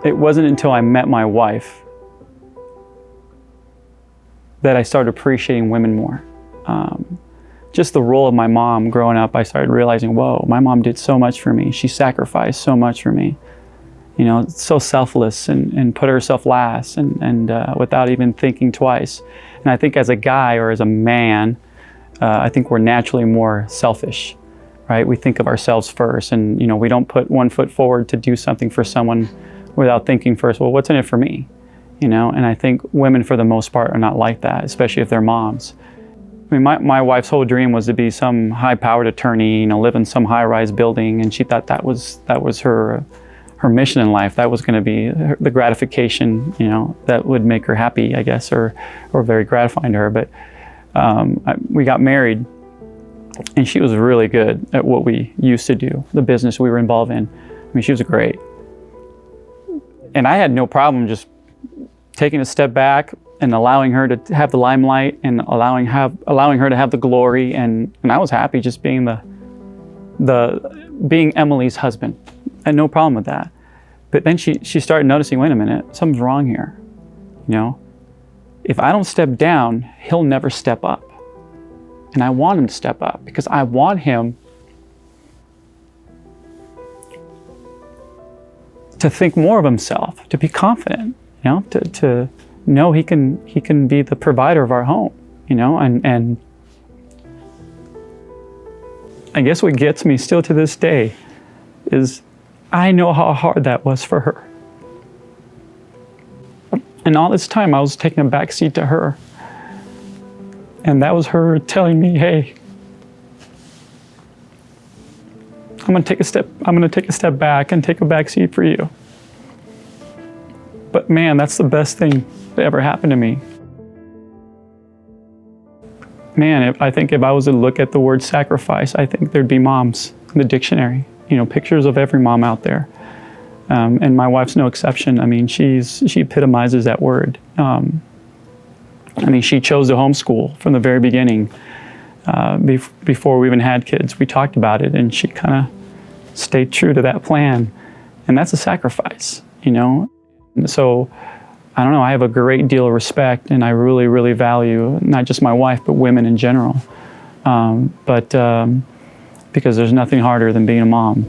it wasn't until I met my wife that I started appreciating women more. Just the role of my mom growing up, I started realizing, whoa, my mom did so much for me. She sacrificed so much for me. You know, so selfless and put herself last and without even thinking twice. And I think as a guy or as a man, I think we're naturally more selfish, right? We think of ourselves first, and you know, we don't put one foot forward to do something for someone without thinking first, well, what's in it for me? You know, and I think women for the most part are not like that, especially if they're moms. I mean, my wife's whole dream was to be some high-powered attorney, you know, live in some high-rise building, and she thought that was her mission in life. That was going to be the gratification, you know, that would make her happy, I guess, or very gratifying to her. But we got married, and she was really good at what we used to do, the business we were involved in. I mean, she was great. And I had no problem just taking a step back and allowing her to have the limelight and allowing her to have the glory. And I was happy just being being Emily's husband. I had no problem with that. But then she started noticing, wait a minute, something's wrong here. You know, if I don't step down, he'll never step up. And I want him to step up because I want him to think more of himself, to be confident, you know, to know he can be the provider of our home, you know, and I guess what gets me still to this day is I know how hard that was for her. And all this time I was taking a back seat to her. And that was her telling me, hey, I'm gonna take a step back and take a back seat for you. But man, that's the best thing that ever happened to me. Man, I think if I was to look at the word sacrifice, I think there'd be moms in the dictionary. You know, pictures of every mom out there. And my wife's no exception. I mean, she epitomizes that word. I mean, she chose to homeschool from the very beginning. Before we even had kids, we talked about it, and she kind of stayed true to that plan. And that's a sacrifice, you know? And so, I don't know, I have a great deal of respect, and I really, really value not just my wife, but women in general. Because there's nothing harder than being a mom.